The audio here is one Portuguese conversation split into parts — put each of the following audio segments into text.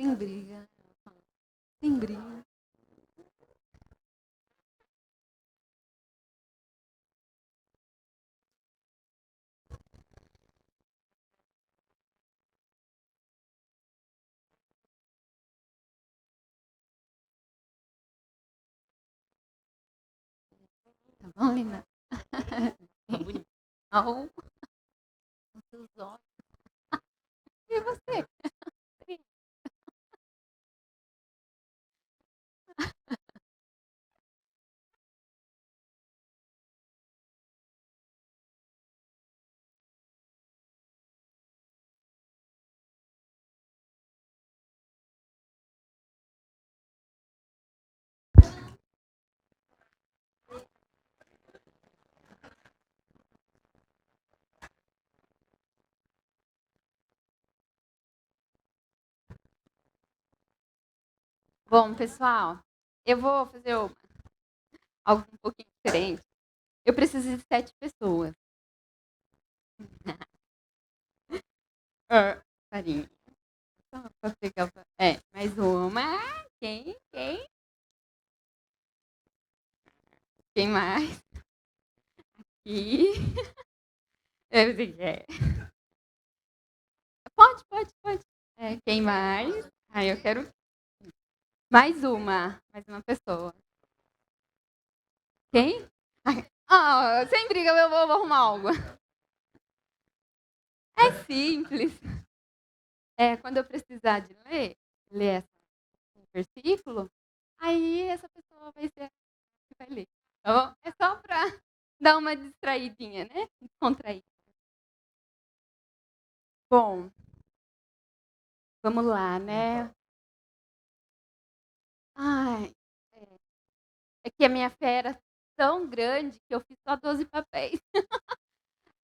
Sem briga. Sem briga. Tá bom, linda? Tá bonito. Oh, os seus olhos. E você? Bom, pessoal, eu vou fazer algo um pouquinho diferente. Eu preciso de 7 pessoas. Farinha. Só pra pegar. Mais uma. Quem? Quem mais? E. Pode. Quem mais? Eu quero mais uma pessoa. Quem? Sem briga, eu vou arrumar algo. É simples. Quando eu precisar de ler esse versículo, aí essa pessoa vai ser a que vai ler. Tá bom? É só para dar uma distraidinha, né? Descontrair. Bom, vamos lá, né? Ai, é que a minha fé era tão grande que eu fiz só 12 papéis.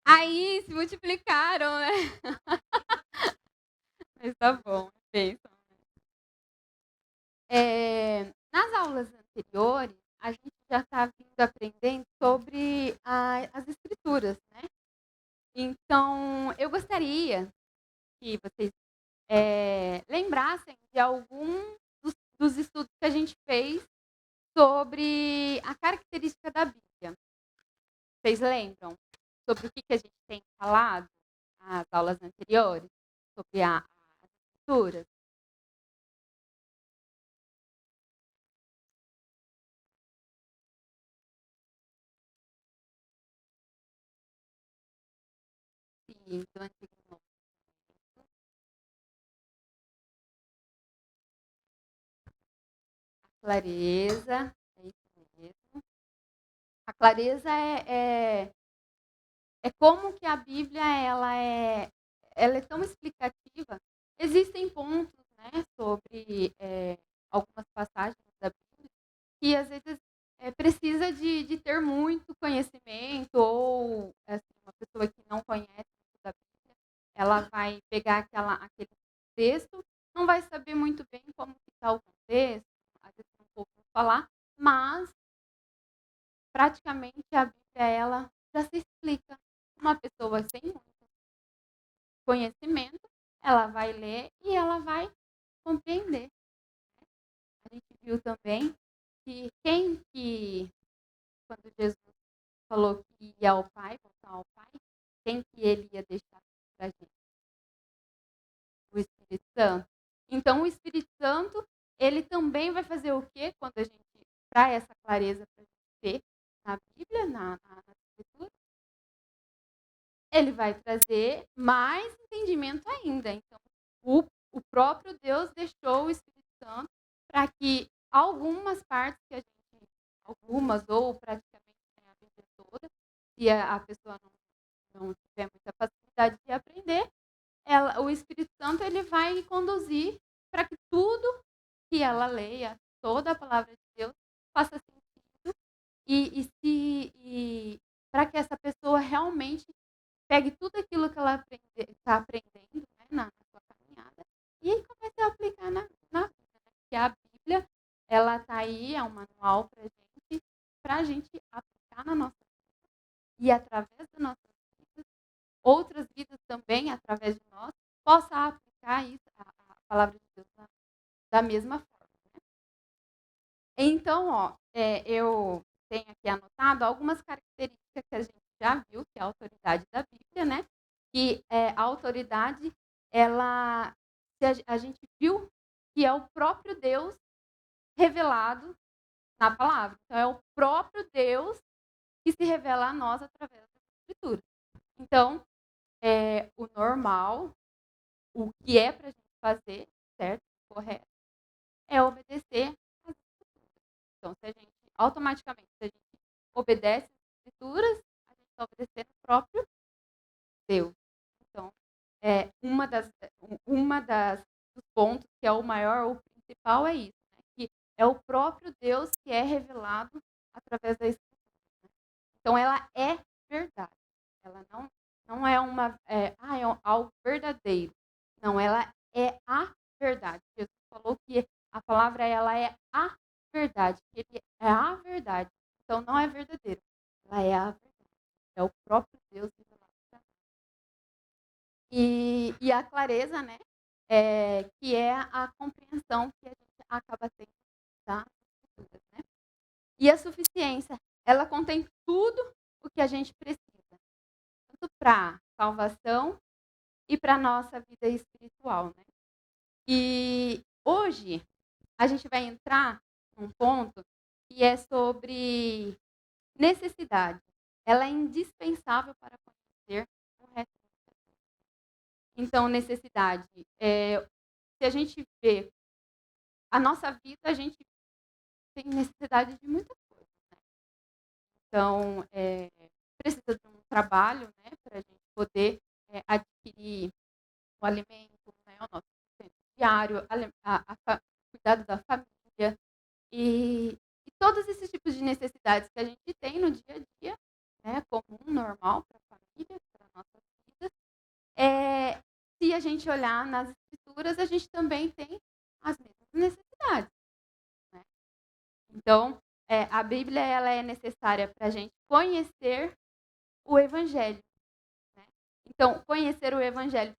Aí se multiplicaram, né? Mas tá bom, pensa. Nas aulas anteriores, a gente já está vindo aprendendo sobre as escrituras, né? Então, eu gostaria que vocês lembrassem de algum dos estudos que a gente fez sobre a característica da Bíblia. Vocês lembram sobre o que a gente tem falado nas aulas anteriores? Sobre as escrituras? Sim, do Antigo e Novo. Clareza, é isso mesmo. A clareza é como que a Bíblia ela é tão explicativa. Existem pontos, né, sobre algumas passagens da Bíblia que às vezes precisa de ter muito conhecimento ou assim, uma pessoa que não conhece muito da Bíblia, ela vai pegar aquele texto, não vai saber muito bem como está o contexto, às vezes não pouco falar, mas praticamente a Bíblia ela já se explica. Uma pessoa sem muito conhecimento, ela vai ler e ela vai compreender. A gente viu também que quando Jesus falou que ia ao Pai, voltar ao Pai, quem que ele ia deixar para a gente? O Espírito Santo. Então, o Espírito Santo, ele também vai fazer o quê? Quando a gente traz essa clareza para a gente ter na Bíblia, na Escritura, ele vai trazer mais entendimento ainda. Então, o próprio Deus deixou o Espírito Santo para que algumas partes que a gente, algumas ou praticamente a Bíblia toda, se a pessoa não tiver muita facilidade de aprender, o Espírito Santo ele vai conduzir para que tudo que ela leia, toda a palavra de Deus, faça sentido e para que essa pessoa realmente pegue tudo aquilo que ela está aprendendo, né, na sua caminhada e comece a aplicar na vida. Né? Porque a Bíblia, ela está aí, é um manual para a gente aplicar na nossa vida e através das nossas vidas, outras vidas também, através de nós, possa aplicar isso, a palavra de Deus da mesma forma. Então, eu tenho aqui anotado algumas características que a gente já viu, que é a autoridade da Bíblia, né? Que a autoridade, a gente viu que é o próprio Deus revelado na palavra. Então, é o próprio Deus que se revela a nós através das Escrituras. Então, o normal, o que é para a gente fazer, certo, correto, é obedecer às Escrituras. Então, automaticamente, se a gente obedece às Escrituras, a gente está obedecendo o próprio Deus. Então, uma dos pontos que é o maior, o principal é isso, né? Que é o próprio Deus que é revelado através da Escritura. Então, ela é verdade. Ela não é algo verdadeiro. Não, ela é a verdade. Jesus falou que a palavra ela é a verdade. Que ele é a verdade. Então, não é verdadeiro. Ela é a verdade. É o próprio Deus revelado. E a clareza, né? Que é a compreensão que a gente acaba tendo das Escrituras, né? E a suficiência, ela contém tudo o que a gente precisa, tanto para salvação e para nossa vida espiritual, né? E hoje a gente vai entrar num ponto que é sobre necessidade. Ela é indispensável para conhecer o resto. Então, necessidade. Se a gente vê a nossa vida, a gente tem necessidade de muitas coisas, né? Então, precisa de um trabalho, né, para a gente poder adquirir o alimento, né, o nosso sustento diário, cuidado da família e todos esses tipos de necessidades que a gente tem no dia a dia, né, comum, normal para a família, para a nossa vida. Se a gente olhar nas escrituras, a gente também tem as mesmas necessidades, né? Então, a Bíblia ela é necessária para a gente conhecer o Evangelho, né? Então, conhecer o Evangelho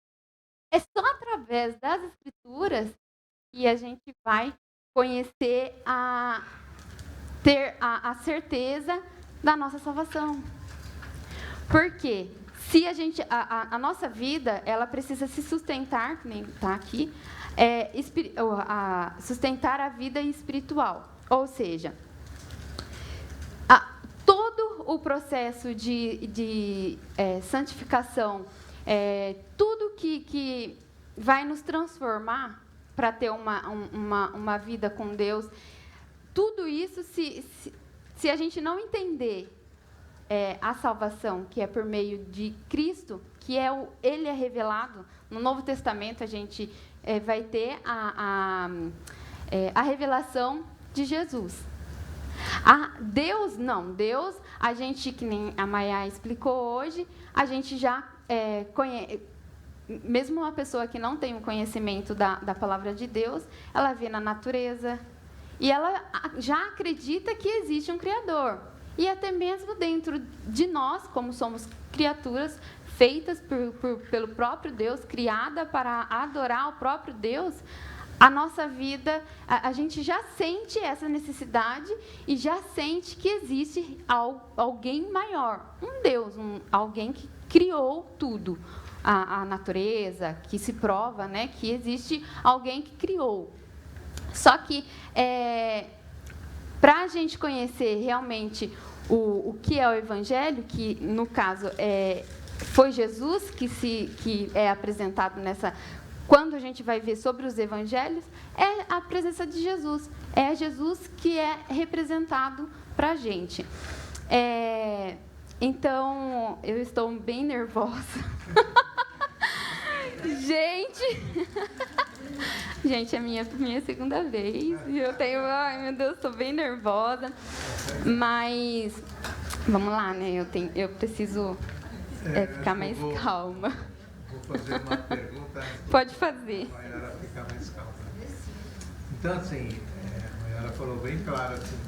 é só através das escrituras que a gente vai conhecer ter a certeza da nossa salvação. Porque se a nossa vida, ela precisa se sustentar, que nem está aqui, sustentar a vida espiritual. Ou seja, todo o processo de santificação, tudo que vai nos transformar para ter uma vida com Deus, tudo isso, se a gente não entender a salvação, que é por meio de Cristo, que ele é revelado, no Novo Testamento a gente vai ter a revelação de Jesus. Deus, a gente, que nem a Maia explicou hoje, a gente já conhece. Mesmo uma pessoa que não tem o conhecimento da palavra de Deus, ela vê na natureza e ela já acredita que existe um Criador. E até mesmo dentro de nós, como somos criaturas feitas pelo próprio Deus, criada para adorar o próprio Deus, a nossa vida, a gente já sente essa necessidade e já sente que existe alguém maior, um Deus, alguém que criou tudo. A natureza, que se prova, né, que existe alguém que criou. Só que, para a gente conhecer realmente o que é o Evangelho, que, no caso, foi Jesus que é apresentado nessa... Quando a gente vai ver sobre os Evangelhos, é a presença de Jesus. É Jesus que é representado para a gente. Então, eu estou bem nervosa. Gente, é minha segunda vez. E eu tenho... Ai, meu Deus, estou bem nervosa. Mas, vamos lá, né? Eu preciso ficar mais calma. Vou fazer uma pergunta. Pode fazer. A Mayara ficar mais calma. Então, assim, a Mayara falou bem claro, assim,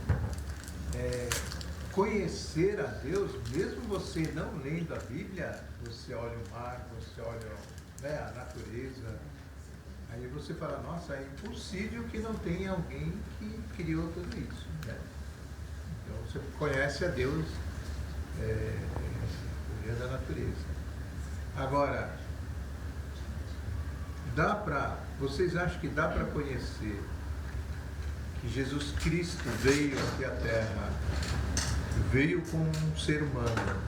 conhecer a Deus, mesmo você não lendo a Bíblia, você olha o mar, você olha, né, a natureza, Aí você fala, nossa, é impossível que não tenha alguém que criou tudo isso. Né? Então você conhece a Deus da natureza. Agora, vocês acham que dá para conhecer que Jesus Cristo veio aqui à Terra, veio como um ser humano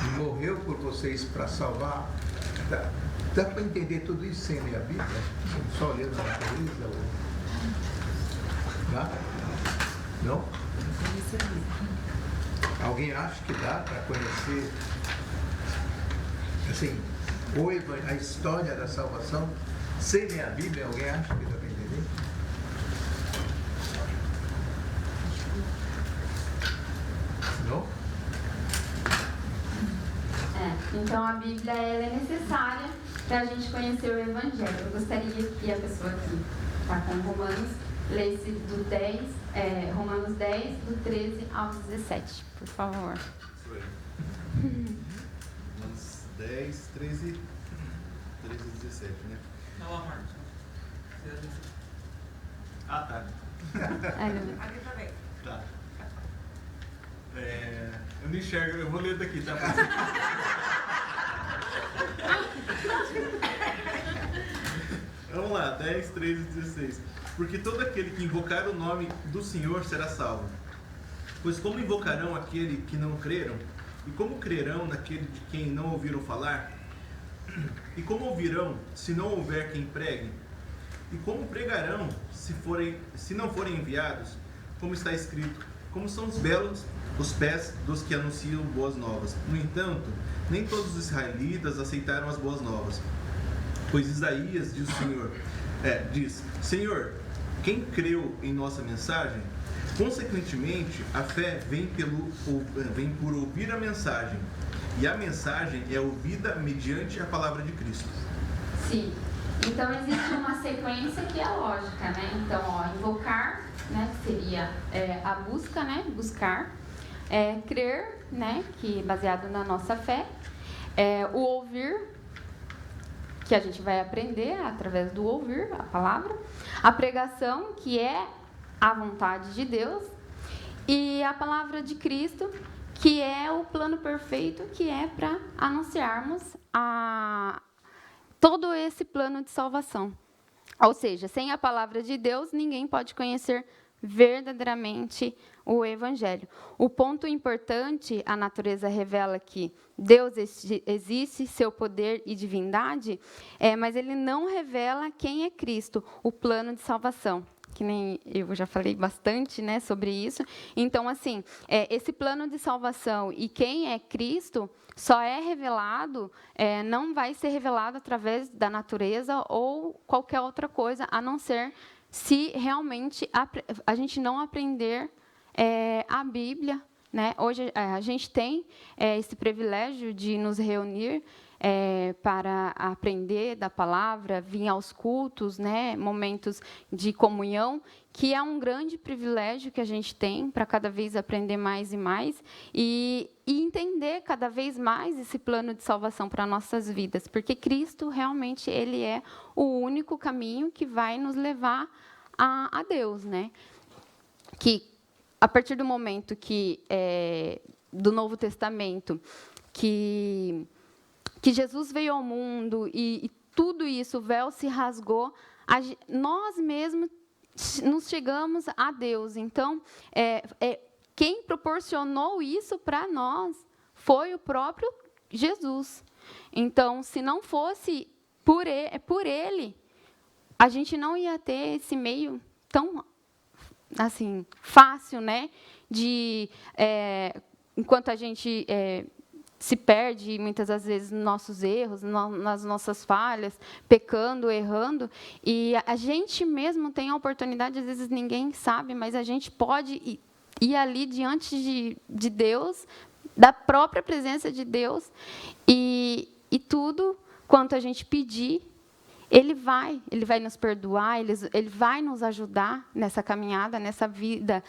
e morreu por vocês para salvar? Dá para entender tudo isso sem ler a Bíblia? Só olhando a natureza? Dá? Não? Alguém acha que dá para conhecer assim, a história da salvação sem ler a Bíblia? Alguém acha que dá para entender? Não? Então a Bíblia ela é necessária para a gente conhecer o Evangelho. Eu gostaria que a pessoa que está com Romanos lesse do 10, Romanos 10, do 13 ao 17, por favor. Romanos 10, 13 e 17, né? Não, Marcos. Tá. Ali também. Tá. Eu não enxergo, eu vou ler daqui, tá? Vamos lá, 10, 13 e 16. Porque todo aquele que invocar o nome do Senhor será salvo. Pois como invocarão aquele que não creram? E como crerão naquele de quem não ouviram falar? E como ouvirão, se não houver quem pregue? E como pregarão, se não forem enviados? Como está escrito, como são os belos os pés dos que anunciam boas novas. No entanto, nem todos os israelitas aceitaram as boas novas. Pois Isaías diz, Senhor, quem creu em nossa mensagem? Consequentemente, a fé vem por ouvir a mensagem. E a mensagem é ouvida mediante a palavra de Cristo. Sim. Então, existe uma sequência que é lógica, né? Então, invocar, né? Que seria a busca, né? Buscar. Crer, né? Que é baseado na nossa fé. O ouvir, que a gente vai aprender através do ouvir a palavra. A pregação, que é a vontade de Deus. E a palavra de Cristo, que é o plano perfeito, que é para anunciarmos todo esse plano de salvação. Ou seja, sem a palavra de Deus, ninguém pode conhecer verdadeiramente o Evangelho. O ponto importante, a natureza revela que Deus existe, seu poder e divindade, mas ele não revela quem é Cristo, o plano de salvação. Que nem eu já falei bastante, né, sobre isso. Então, assim, esse plano de salvação e quem é Cristo só é revelado, não vai ser revelado através da natureza ou qualquer outra coisa, a não ser se realmente a gente não aprender a Bíblia. Né? Hoje a gente tem esse privilégio de nos reunir para aprender da palavra, vir aos cultos, né? Momentos de comunhão, que é um grande privilégio que a gente tem para cada vez aprender mais e mais e entender cada vez mais esse plano de salvação para nossas vidas, porque Cristo realmente ele é o único caminho que vai nos levar a Deus, né? Que a partir do momento que do Novo Testamento que Jesus veio ao mundo e tudo isso, o véu se rasgou, nós mesmos nos chegamos a Deus. Então, quem proporcionou isso para nós foi o próprio Jesus. Então, se não fosse por ele, a gente não ia ter esse meio tão assim fácil, né? De enquanto a gente se perde muitas das vezes nos nossos erros, nas nossas falhas, pecando, errando, e a gente mesmo tem a oportunidade, às vezes ninguém sabe, mas a gente pode ir ali diante de Deus, da própria presença de Deus, e tudo quanto a gente pedir, Ele vai nos perdoar, ele vai nos ajudar nessa caminhada, nessa vida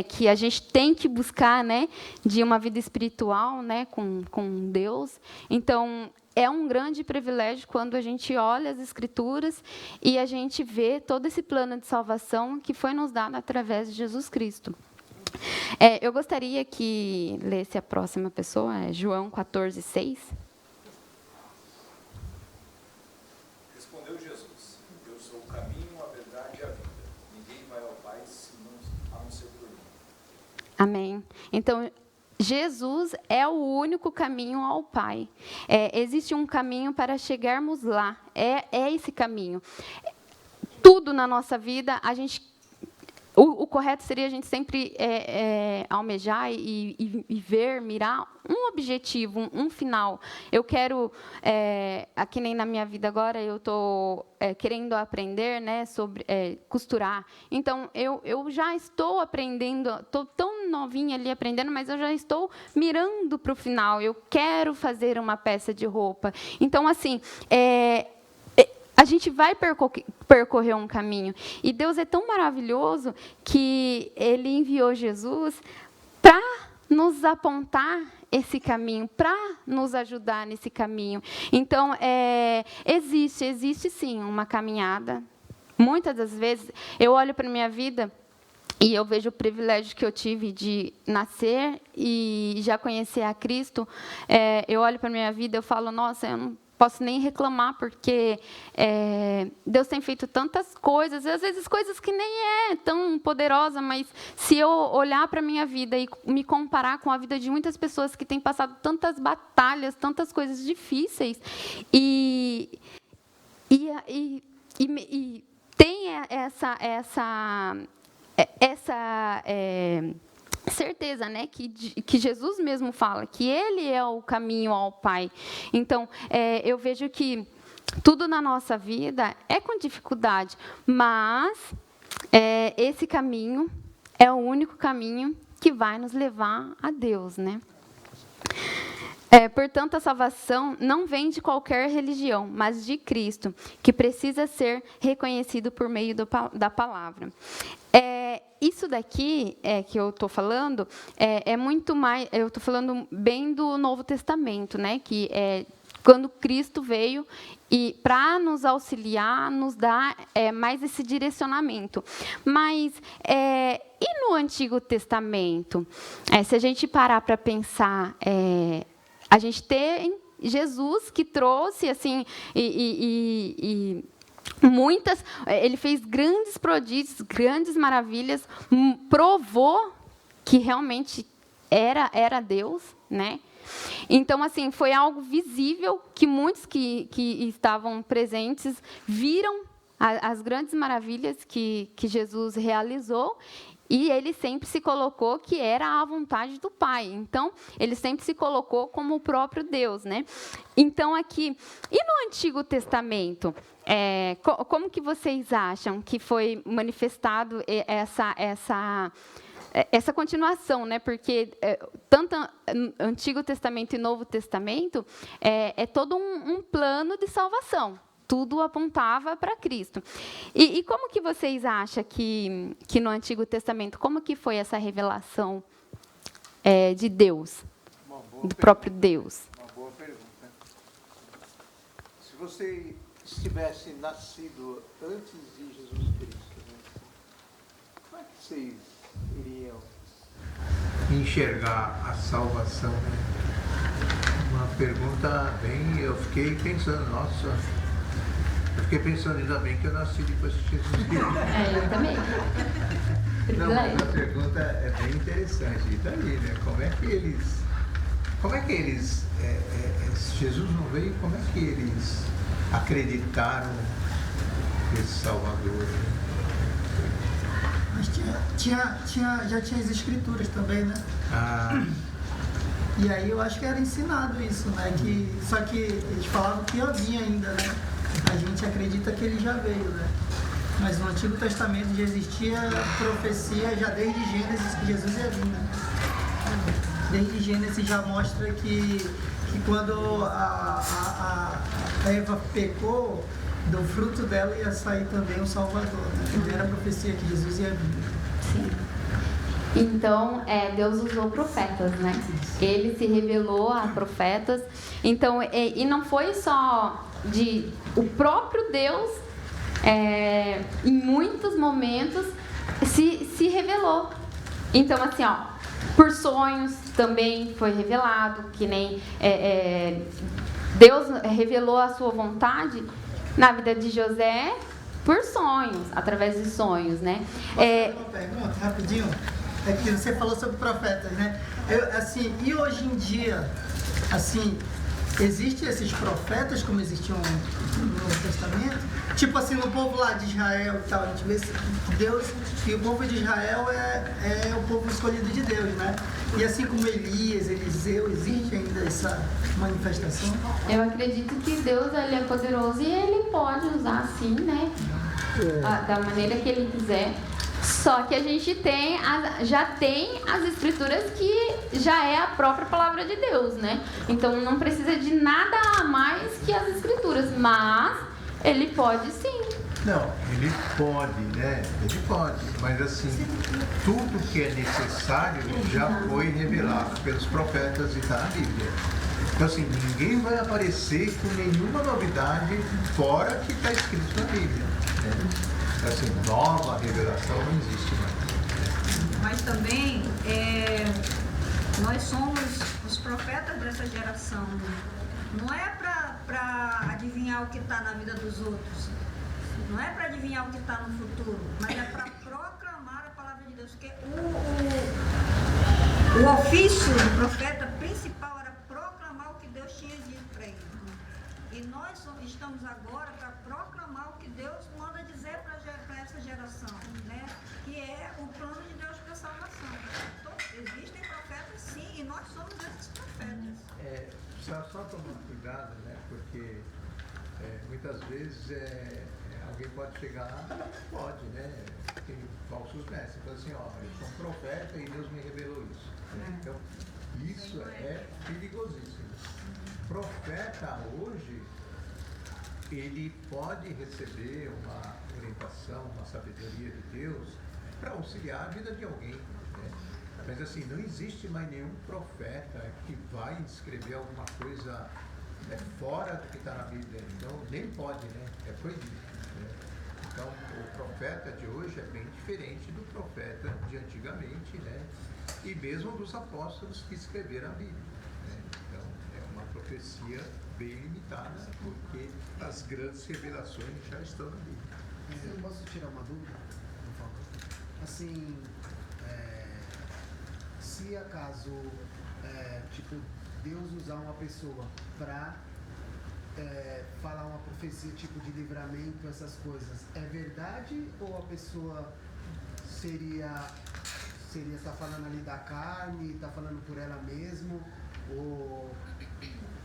que a gente tem que buscar, né, de uma vida espiritual, né, com Deus. Então, é um grande privilégio quando a gente olha as Escrituras e a gente vê todo esse plano de salvação que foi nos dado através de Jesus Cristo. Eu gostaria que lesse a próxima pessoa, João 14:6. Respondeu Jesus: Eu sou o caminho, a verdade e a vida. Ninguém vai ao Pai a não ser por mim. Amém. Então, Jesus é o único caminho ao Pai. Existe um caminho para chegarmos lá. É esse caminho. Tudo na nossa vida, a gente... O correto seria a gente sempre almejar e ver, mirar um objetivo, um final. Eu quero, aqui nem na minha vida agora, eu estou querendo aprender, né, sobre costurar. Então, eu já estou aprendendo, estou tão novinha ali aprendendo, mas eu já estou mirando para o final. Eu quero fazer uma peça de roupa. Então, assim... a gente vai percorrer um caminho. E Deus é tão maravilhoso que Ele enviou Jesus para nos apontar esse caminho, para nos ajudar nesse caminho. Então, existe sim uma caminhada. Muitas das vezes, eu olho para a minha vida e eu vejo o privilégio que eu tive de nascer e já conhecer a Cristo. Eu olho para a minha vida e eu falo, nossa, eu não posso nem reclamar, porque Deus tem feito tantas coisas, às vezes coisas que nem é tão poderosa, mas se eu olhar para a minha vida e me comparar com a vida de muitas pessoas que têm passado tantas batalhas, tantas coisas difíceis, e tem essa certeza, né, que Jesus mesmo fala, que Ele é o caminho ao Pai. Então, eu vejo que tudo na nossa vida é com dificuldade, mas esse caminho é o único caminho que vai nos levar a Deus, né? Portanto, a salvação não vem de qualquer religião, mas de Cristo, que precisa ser reconhecido por meio da palavra. Isso daqui que eu estou falando é muito mais... Eu estou falando bem do Novo Testamento, né? Que é quando Cristo veio e para nos auxiliar, nos dar mais esse direcionamento. Mas e no Antigo Testamento? Se a gente parar para pensar... a gente tem Jesus que trouxe, assim, muitas... Ele fez grandes prodígios, grandes maravilhas, provou que realmente era Deus, né? Então, assim, foi algo visível que muitos que estavam presentes viram as grandes maravilhas que Jesus realizou. E ele sempre se colocou que era a vontade do Pai. Então, ele sempre se colocou como o próprio Deus, né? Então, aqui... E no Antigo Testamento? Como que vocês acham que foi manifestado essa continuação, né? Porque tanto Antigo Testamento e Novo Testamento é todo um plano de salvação. Tudo apontava para Cristo. E como que vocês acham que no Antigo Testamento, como que foi essa revelação de Deus, do próprio Deus? Uma boa pergunta. Se você tivesse nascido antes de Jesus Cristo, né, como é que vocês iriam enxergar a salvação? Uma pergunta bem... Eu fiquei pensando, nossa... Eu fiquei pensando, ainda bem que eu nasci depois de Jesus Cristo. Eu também. Não, mas a pergunta é bem interessante. E daí, né? Como é que eles... se Jesus não veio, como é que eles acreditaram nesse Salvador? Né? Mas já tinha as escrituras também, né? E aí eu acho que era ensinado isso, né? Só que eles falavam que ia vir ainda, né? A gente acredita que ele já veio, né? Mas no Antigo Testamento já existia profecia já desde Gênesis que Jesus ia vir, né? Desde Gênesis já mostra que quando a Eva pecou, do fruto dela ia sair também o Salvador, né? Era a profecia que Jesus ia vir. Sim. Então, Deus usou profetas, né? Ele se revelou a profetas. Então, e não foi só o próprio Deus, em muitos momentos, se revelou. Então, assim, por sonhos também foi revelado, que nem Deus revelou a sua vontade na vida de José por sonhos, através de sonhos, né? Uma pergunta, rapidinho. É que você falou sobre profetas, né? E hoje em dia, assim, existem esses profetas como existiam no Novo Testamento? Tipo assim, no povo lá de Israel e tal, a gente vê que Deus, e o povo de Israel é o povo escolhido de Deus, né? E assim como Elias, Eliseu, existe ainda essa manifestação? Eu acredito que Deus, ele é poderoso e ele pode usar assim, né? Da maneira que ele quiser. Só que a gente já tem as escrituras que já é a própria palavra de Deus, né? Então não precisa de nada a mais que as escrituras, mas ele pode sim. Não, ele pode, né? Ele pode, mas assim, tudo que é necessário já foi revelado pelos profetas e está na Bíblia. Então assim, ninguém vai aparecer com nenhuma novidade fora que está escrito na Bíblia, né? Assim, nova revelação não existe mais. Mas também, nós somos os profetas dessa geração. Não é para adivinhar o que está na vida dos outros. Não é para adivinhar o que está no futuro. Mas é para proclamar a palavra de Deus. Porque o ofício do profeta principal era proclamar o que Deus tinha dito para ele. E nós estamos agora para proclamar o que Deus manda dizer para essa geração, né? Que é o plano de Deus para a salvação. Então, existem profetas sim, e nós somos esses profetas. Só tomar cuidado, né? Porque muitas vezes alguém pode chegar lá, pode, né? Tem falsos mestres. Então assim, eu sou um profeta e Deus me revelou isso. Então, isso é perigosíssimo. Profeta hoje, ele pode receber uma orientação, uma sabedoria de Deus para auxiliar a vida de alguém, né? Mas assim, não existe mais nenhum profeta que vai escrever alguma coisa fora do que está na Bíblia. Então, nem pode, né? É proibido, né? Então, o profeta de hoje é bem diferente do profeta de antigamente, né? E mesmo dos apóstolos que escreveram a Bíblia, né? Então, é uma profecia bem limitada, porque as grandes revelações já estão na Bíblia. Eu posso tirar uma dúvida, por favor? Assim, se acaso, Deus usar uma pessoa para falar uma profecia, tipo de livramento, essas coisas, é verdade ou a pessoa seria estar falando ali da carne, está falando por ela mesmo, ou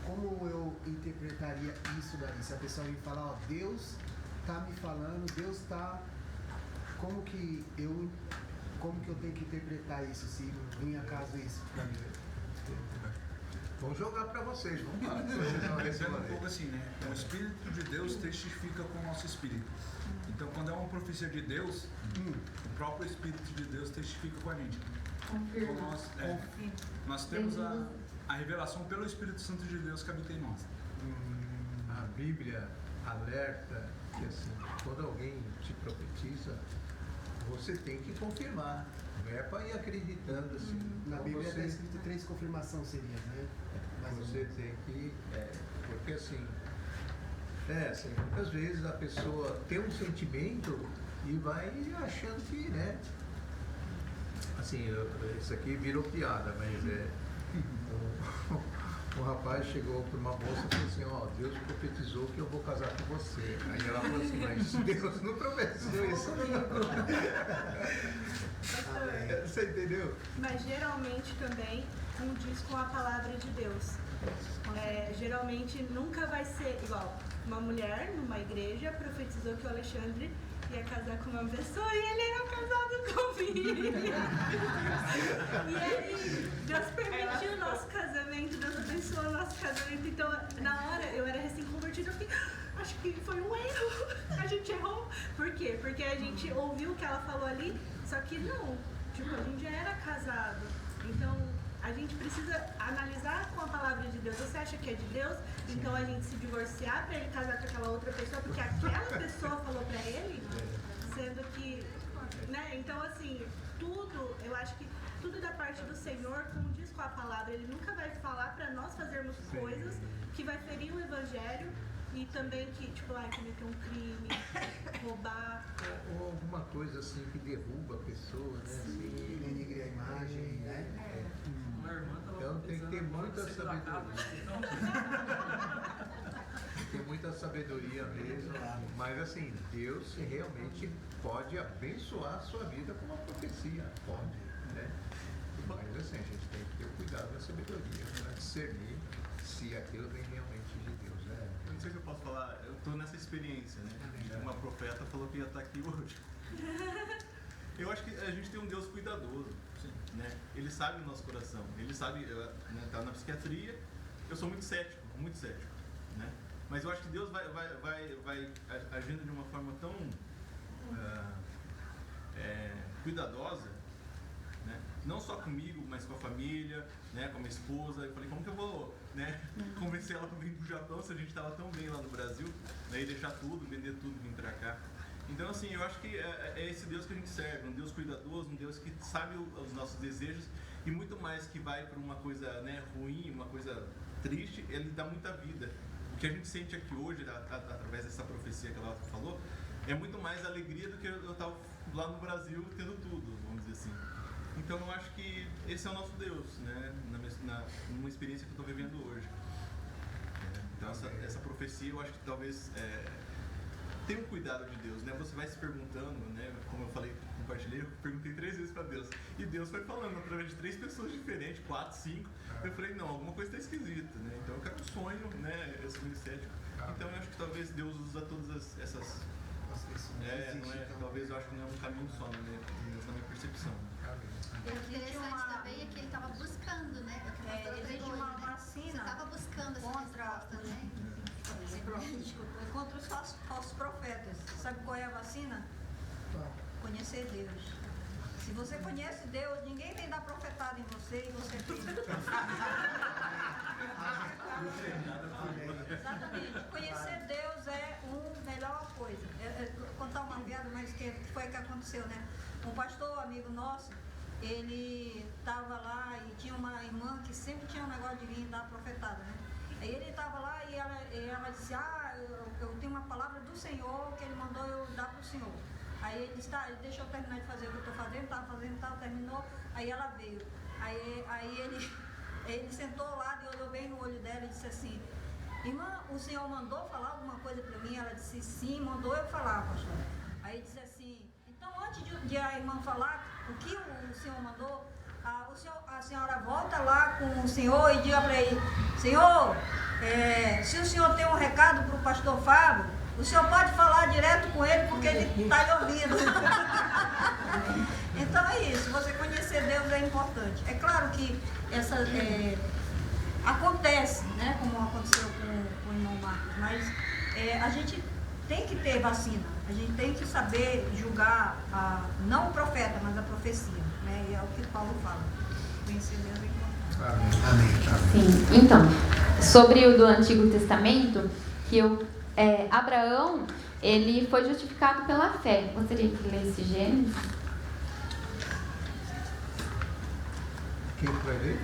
como eu interpretaria isso daí? Se a pessoa me falar, Deus está me falando, Deus está... Como que eu tenho que interpretar isso, se vinha caso isso para mim? Vamos jogar para vocês, vamos lá. É um pouco assim, né? O Espírito de Deus testifica com o nosso espírito. Então, quando é uma profecia de Deus, o próprio Espírito de Deus testifica com a gente. Então, nós temos a revelação pelo Espírito Santo de Deus que habita em nós. A Bíblia alerta que assim, quando alguém te profetiza, você tem que confirmar. Não é para ir acreditando assim. Na Bíblia está escrito 3 confirmações seriam, né? Você tem que... porque assim, muitas vezes a pessoa tem um sentimento e vai achando que, né? Assim, isso aqui virou piada, mas um rapaz chegou para uma moça e falou assim, Deus profetizou que eu vou casar com você. Aí ela falou assim, mas Deus não profetizou isso. Você entendeu? Mas geralmente também condiz com a palavra de Deus. Geralmente nunca vai ser igual. Uma mulher numa igreja profetizou que o Alexandre ia casar com uma pessoa e ele era casado comigo. E aí Deus permitiu o nosso casamento, Deus abençoou o nosso casamento. Então, na hora, eu era recém-convertida, eu fiquei, acho que foi um erro. A gente errou. Por quê? Porque a gente ouviu o que ela falou ali, só que não. Tipo, a gente já era casado. Então, a gente precisa analisar com a palavra de Deus. Você acha que é de Deus? Então a gente se divorciar para ele casar com aquela outra pessoa, porque aquela pessoa falou para ele, sendo que, né? Então, assim, tudo, eu acho que tudo da parte do Senhor condiz com a palavra. Ele nunca vai falar para nós fazermos coisas que vai ferir o evangelho e também que, tipo, cometer um crime, roubar. Ou alguma coisa assim que derruba a pessoa, né? Assim, Denigrir a imagem, né? Então tem que ter muita sabedoria. Tem muita sabedoria mesmo. Mas assim, Deus realmente pode abençoar a sua vida com uma profecia. Pode, né? Mas assim, a gente tem que ter o cuidado da sabedoria para discernir se aquilo vem realmente de Deus, né? Eu não sei se eu posso falar, eu tô nessa experiência, né? Uma profeta falou que ia estar aqui hoje. Eu acho que a gente tem um Deus cuidadoso, né? Ele sabe o nosso coração, ele sabe, né, tá na psiquiatria, eu sou muito cético, né? Mas eu acho que Deus vai agindo de uma forma tão cuidadosa, né? Não só comigo, mas com a família, né? Com a minha esposa. Eu falei, como que eu vou, né, convencer ela para vir pro Japão se a gente estava tão bem lá no Brasil, né? E deixar tudo, vender tudo, vir para cá. Então, assim, eu acho que é esse Deus que a gente serve, um Deus cuidadoso, um Deus que sabe os nossos desejos e muito mais que vai para uma coisa, né, ruim, uma coisa triste, ele dá muita vida. O que a gente sente aqui hoje, através dessa profecia que ela falou, é muito mais alegria do que eu estava lá no Brasil tendo tudo, vamos dizer assim. Então, eu acho que esse é o nosso Deus, né, numa experiência que eu estou vivendo hoje. Então, essa profecia, eu acho que talvez... Tem um cuidado de Deus, né? Você vai se perguntando, né? Como eu falei, compartilhei, eu perguntei 3 vezes para Deus. E Deus foi falando através de 3 pessoas diferentes, 4, 5. Eu falei, não, alguma coisa está esquisita, né? Então eu quero um sonho, né? Eu sou meio cético. Então eu acho que talvez Deus usa todas essas... talvez eu acho que não é um caminho só, né? Na minha percepção. O interessante também é que ele estava buscando, né? Ele tinha uma vacina. Você estava buscando essa resposta, né? Contra os falsos profetas. Sabe qual é a vacina? Conhecer Deus. Se você conhece Deus, ninguém vem dar profetada em você e você Exatamente. Conhecer Deus é a melhor coisa. Vou contar uma piada, mas que foi que aconteceu, né? Um pastor, amigo nosso, ele estava lá e tinha uma irmã que sempre tinha um negócio de vir dar profetada, né? Aí ele estava lá e ela disse, eu tenho uma palavra do Senhor que ele mandou eu dar para o Senhor. Aí ele disse, ele deixou eu terminar de fazer o que eu estou fazendo, estava fazendo tal, terminou, aí ela veio. Aí ele sentou lá e olhou bem no olho dela e disse assim, irmã, o Senhor mandou falar alguma coisa para mim? Ela disse, sim, mandou eu falar, pastor. Aí ele disse assim, então antes de a irmã falar o que o Senhor mandou, a senhora volta lá com o Senhor e diga para ele, Senhor, se o Senhor tem um recado para o pastor Fábio, o Senhor pode falar direto com ele porque ele está lhe ouvindo. Então é isso, você conhecer Deus é importante. É claro que acontece, né, como aconteceu com o irmão Marcos, mas a gente tem que ter vacina, a gente tem que saber julgar, não o profeta, mas a profecia, né, e é o que Paulo fala. Conhecer Deus é importante. Amém. Sim, então, sobre o do Antigo Testamento, que Abraão, ele foi justificado pela fé. Gostaria que lesse Gênesis? Quem vai ler?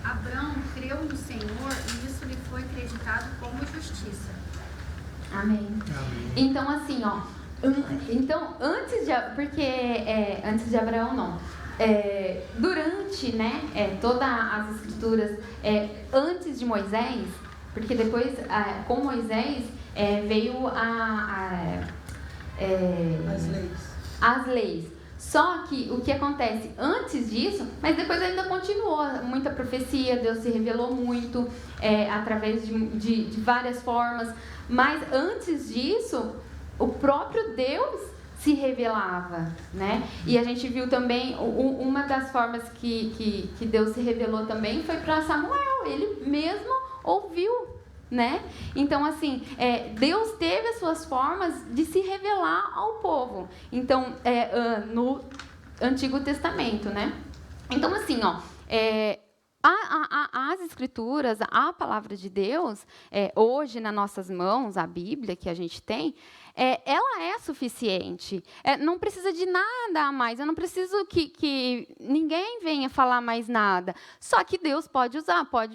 Abraão creu no Senhor e isso lhe foi acreditado como justiça. Amém. Então, assim, então, antes de Abraão, não. Durante, né, todas as escrituras, antes de Moisés, porque depois, com Moisés, veio as leis. Só que o que acontece antes disso, mas depois ainda continuou muita profecia, Deus se revelou muito através de várias formas, mas antes disso, o próprio Deus se revelava, né? E a gente viu também, uma das formas que Deus se revelou também foi para Samuel, ele mesmo ouviu, né? Então, assim, Deus teve as suas formas de se revelar ao povo. Então, no Antigo Testamento, né? Então, assim, ó, as Escrituras, a Palavra de Deus, hoje nas nossas mãos, a Bíblia que a gente tem, ela é suficiente. Não precisa de nada a mais. Eu não preciso que ninguém venha falar mais nada. Só que Deus pode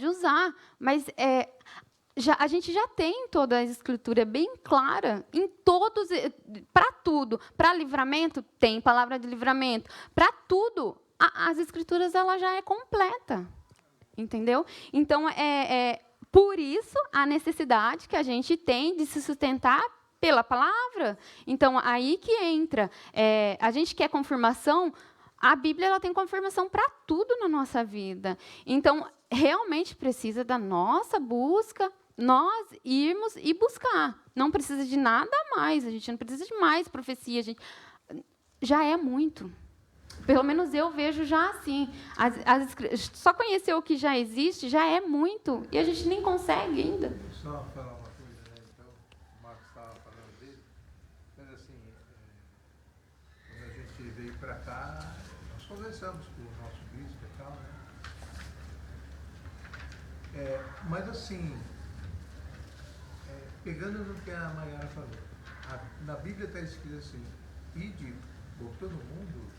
usar, mas a gente já tem toda a Escritura bem clara em todos, para tudo. Para livramento, tem palavra de livramento. Para tudo, as Escrituras ela já é completa. Entendeu? Então, por isso a necessidade que a gente tem de se sustentar pela palavra. Então, aí que entra. A gente quer confirmação, a Bíblia ela tem confirmação para tudo na nossa vida. Então, realmente precisa da nossa busca, nós irmos e buscar. Não precisa de nada a mais, a gente não precisa de mais profecia. Já é muito. Pelo menos eu vejo já assim. Só conhecer o que já existe já é muito. E a gente nem consegue ainda. Só falar uma coisa, né? Então, o Marcos estava falando dele. Mas assim, quando a gente veio para cá, nós conversamos com o nosso bispo e tal, né? Mas assim, pegando no que a Maiara falou, na Bíblia está escrito assim, ide por todo mundo,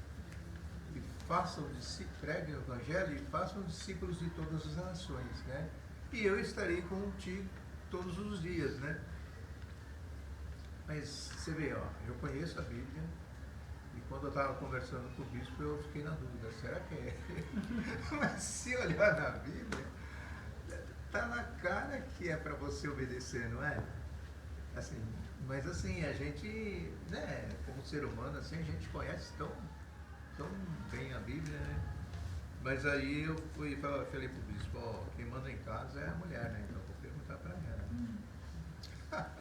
preguem o Evangelho e façam discípulos de todas as nações, né? E eu estarei contigo todos os dias, né? Mas você vê, ó, eu conheço a Bíblia e quando eu estava conversando com o bispo eu fiquei na dúvida, será que é? Mas se olhar na Bíblia, tá na cara que é para você obedecer, não é? Assim, mas assim, a gente, né, como ser humano, assim, a gente conhece tão bem a Bíblia, né? Mas aí eu falei pro bispo, quem manda em casa é a mulher, né? Então vou perguntar para ela.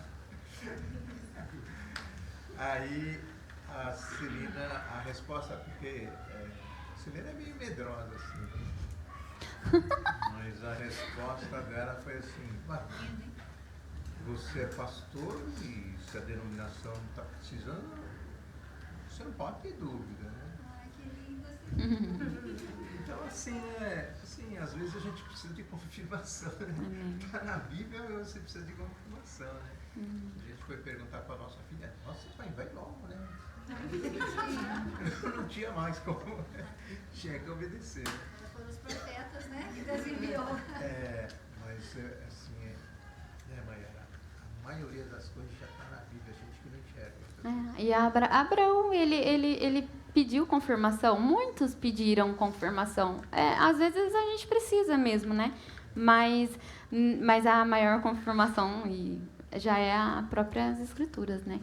Aí a Celina, a resposta, porque a Celina é meio medrosa, assim. Mas a resposta dela foi assim, você é pastor e se a denominação está precisando, você não pode ter dúvida, né? Então, assim, às vezes a gente precisa de confirmação, né? Tá na Bíblia, você precisa de confirmação, né? A gente foi perguntar para a nossa filha, nossa, pai, vai logo, né? Não tinha mais como, tinha que obedecer. Foram os profetas, né, que Deus enviou. Mas, assim, Maiara, a maioria das coisas já está na Bíblia, a gente que não enxerga. E Abraão, ele pediu confirmação, muitos pediram confirmação. Às vezes a gente precisa mesmo, né? Mas a maior confirmação já é a próprias Escrituras, né?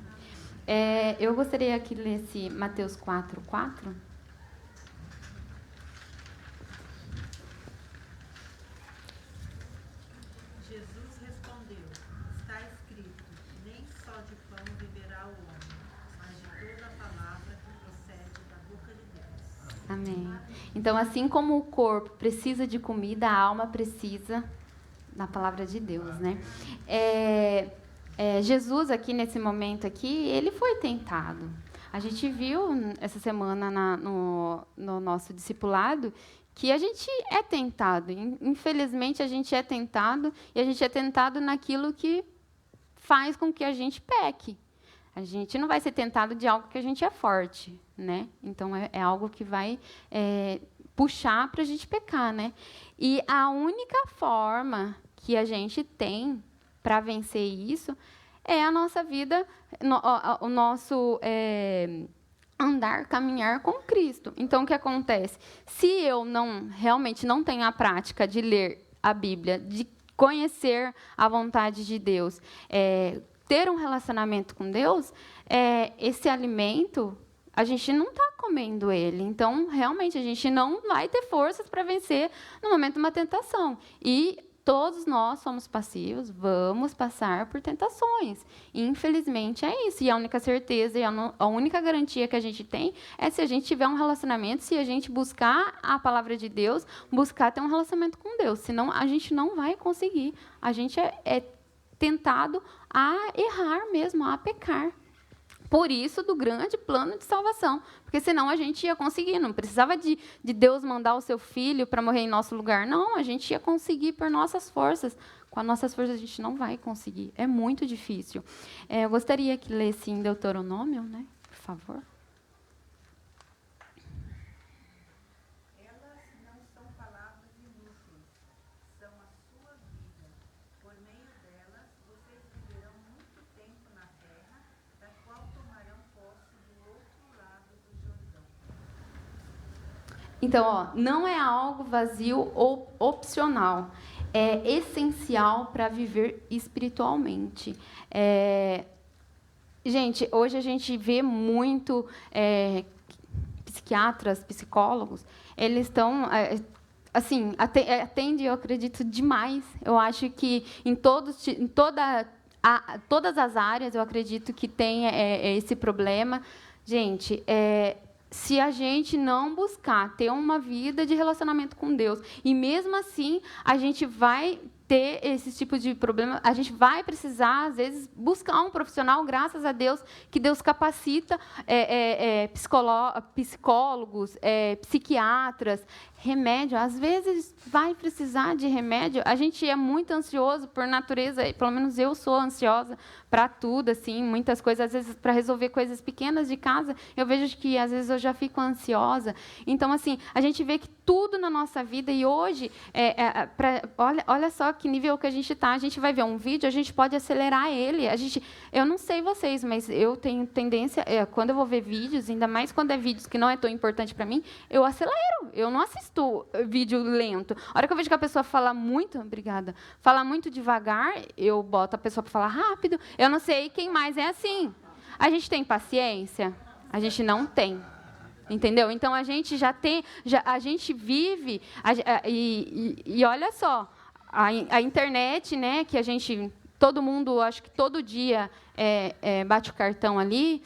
Eu gostaria que lesse Mateus 4:4. Jesus respondeu, está escrito, nem só de pão viverá o homem, mas de toda a palavra que procede da boca de Deus. Amém. Então, assim como o corpo precisa de comida, a alma precisa da palavra de Deus, né? Jesus aqui, nesse momento aqui, ele foi tentado. A gente viu essa semana no nosso discipulado que a gente é tentado. Infelizmente, a gente é tentado e a gente é tentado naquilo que faz com que a gente peque. A gente não vai ser tentado de algo que a gente é forte, né? Então, é algo que vai puxar para a gente pecar, né? E a única forma que a gente tem para vencer isso é a nossa vida, o nosso andar, caminhar com Cristo. Então, o que acontece? Se eu realmente não tenho a prática de ler a Bíblia, de conhecer a vontade de Deus, ter um relacionamento com Deus, esse alimento, a gente não está comendo ele. Então, realmente, a gente não vai ter forças para vencer no momento de uma tentação. E todos nós somos passivos, vamos passar por tentações. Infelizmente, é isso. E a única certeza e a única garantia que a gente tem é se a gente tiver um relacionamento, se a gente buscar a palavra de Deus, buscar ter um relacionamento com Deus. Senão, a gente não vai conseguir. A gente tentado a errar mesmo, a pecar. Por isso, do grande plano de salvação. Porque senão a gente ia conseguir. Não precisava de Deus mandar o seu filho para morrer em nosso lugar. Não, a gente ia conseguir por nossas forças. Com as nossas forças a gente não vai conseguir. É muito difícil. Eu gostaria que lesse em Deuteronômio, né? Por favor. Então, ó, não é algo vazio ou opcional. É essencial para viver espiritualmente. Gente, hoje a gente vê muito psiquiatras, psicólogos, eles estão... assim, atende, eu acredito, demais. Eu acho que em todas as áreas, eu acredito que tem esse problema. Gente, se a gente não buscar ter uma vida de relacionamento com Deus, e mesmo assim a gente vai ter esse tipo de problema, a gente vai precisar, às vezes, buscar um profissional, graças a Deus, que Deus capacita psicólogos, psiquiatras, remédio. Às vezes vai precisar de remédio. A gente é muito ansioso por natureza, pelo menos eu sou ansiosa para tudo, assim, muitas coisas, às vezes para resolver coisas pequenas de casa, eu vejo que às vezes eu já fico ansiosa. Então, assim, a gente vê que tudo na nossa vida, e hoje, olha só que nível que a gente está. A gente vai ver um vídeo, a gente pode acelerar ele. Eu não sei vocês, mas eu tenho tendência, quando eu vou ver vídeos, ainda mais quando é vídeos que não é tão importante para mim, eu acelero. Eu não assisto vídeo lento. A hora que eu vejo que a pessoa fala muito devagar, eu boto a pessoa para falar rápido. Eu não sei quem mais é assim. A gente tem paciência? A gente não tem. Entendeu? Então, a gente a gente vive, e olha só, a internet, né, que todo mundo, acho que todo dia bate o cartão ali,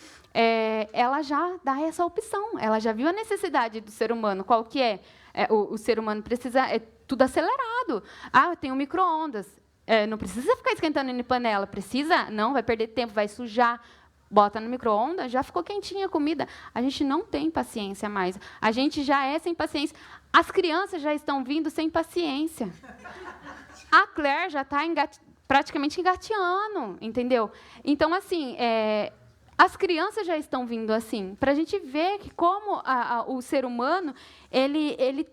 ela já dá essa opção, ela já viu a necessidade do ser humano. Qual que é? O ser humano precisa, tudo acelerado. Tem um micro-ondas, não precisa ficar esquentando em panela, precisa? Não, vai perder tempo, vai sujar. Bota no micro-ondas, já ficou quentinha a comida. A gente não tem paciência mais. A gente já é sem paciência. As crianças já estão vindo sem paciência. A Claire já está praticamente engateando, entendeu? Então, assim, as crianças já estão vindo assim. Para a gente ver que como o ser humano ele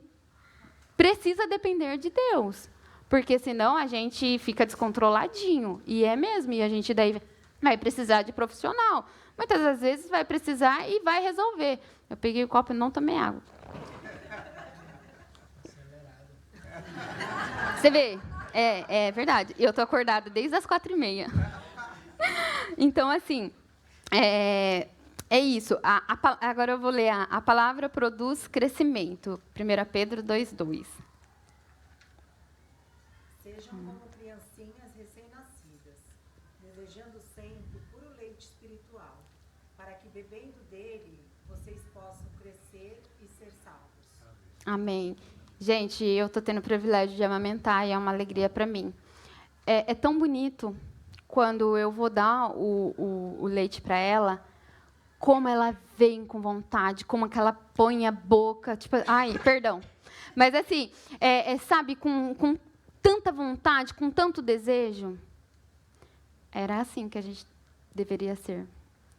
precisa depender de Deus. Porque, senão, a gente fica descontroladinho. E é mesmo. E a gente daí... vai precisar de profissional. Muitas das vezes vai precisar e vai resolver. Eu peguei o copo e não tomei água. Você vê? É verdade. Eu estou acordada desde as 4h30. Então, assim, é isso. Agora eu vou ler. A palavra produz crescimento. 1 Pedro 2:2. Sejam como criancinhas recém-nascidas, desejando sempre puro leite espiritual, para que, bebendo dele, vocês possam crescer e ser salvos. Amém. Gente, eu estou tendo o privilégio de amamentar e é uma alegria para mim. É tão bonito quando eu vou dar o leite para ela, como ela vem com vontade, como que ela põe a boca, tipo, ai, perdão. Mas assim, sabe, com tanta vontade, com tanto desejo. Era assim que a gente deveria ser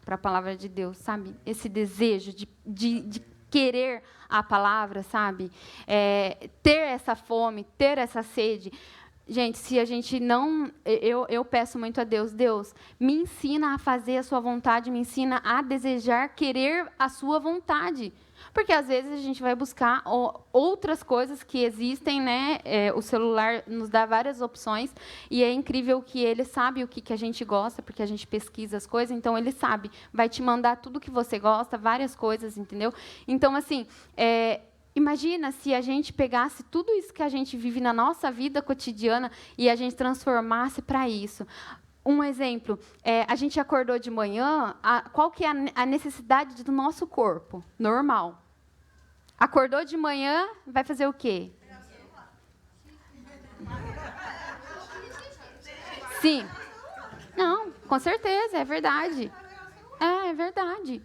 para a palavra de Deus, sabe? Esse desejo de querer a palavra, sabe? Ter essa fome, ter essa sede. Gente, se a gente não... Eu peço muito a Deus, Deus, me ensina a fazer a sua vontade, me ensina a desejar, querer a sua vontade. Porque, às vezes, a gente vai buscar outras coisas que existem, né? O celular nos dá várias opções, e é incrível que ele sabe o que a gente gosta, porque a gente pesquisa as coisas, então ele sabe, vai te mandar tudo que você gosta, várias coisas, entendeu? Então, assim, imagina se a gente pegasse tudo isso que a gente vive na nossa vida cotidiana e a gente transformasse para isso. Um exemplo, a gente acordou de manhã, qual que é a necessidade do nosso corpo? Normal. Acordou de manhã, vai fazer o quê? Sim. Não, com certeza, é verdade. É verdade.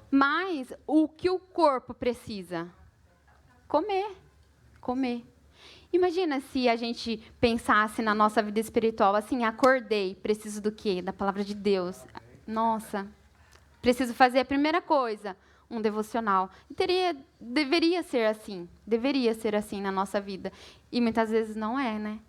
Mas o que o corpo precisa? Comer. Comer. Imagina se a gente pensasse na nossa vida espiritual assim, acordei, preciso do quê? Da palavra de Deus. Nossa, preciso fazer a primeira coisa, um devocional. Deveria ser assim na nossa vida. E muitas vezes não é, né?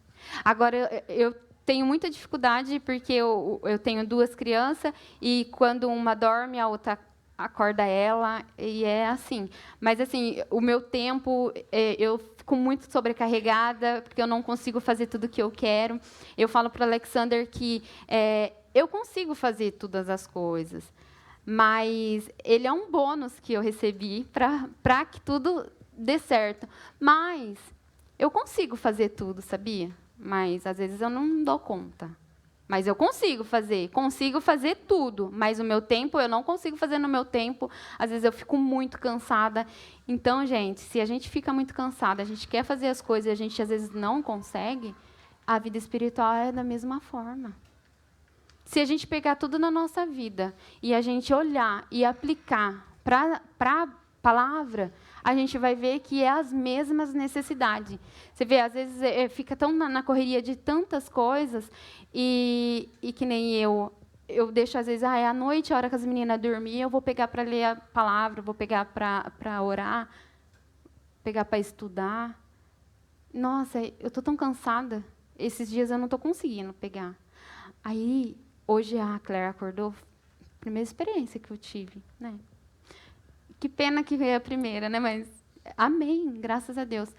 Agora, eu tenho muita dificuldade porque eu tenho 2 crianças e quando uma dorme, a outra acorda ela, e é assim. Mas, assim, o meu tempo, eu fico muito sobrecarregada, porque eu não consigo fazer tudo o que eu quero. Eu falo para o Alexander que eu consigo fazer todas as coisas, mas ele é um bônus que eu recebi para que tudo dê certo. Mas eu consigo fazer tudo, sabia? Mas, às vezes, eu não dou conta. Mas eu consigo fazer tudo, mas o meu tempo, eu não consigo fazer no meu tempo. Às vezes eu fico muito cansada. Então, gente, se a gente fica muito cansada, a gente quer fazer as coisas e a gente às vezes não consegue, a vida espiritual é da mesma forma. Se a gente pegar tudo na nossa vida e a gente olhar e aplicar para a palavra, a gente vai ver que é as mesmas necessidades. Você vê, às vezes, fica tão na correria de tantas coisas, e que nem eu deixo, às vezes, à noite, a hora que as meninas dormir, eu vou pegar para ler a palavra, vou pegar para orar, pegar para estudar. Nossa, eu estou tão cansada. Esses dias eu não estou conseguindo pegar. Aí, hoje a Claire acordou, primeira experiência que eu tive, né? Que pena que veio a primeira, né? Mas amém, graças a Deus.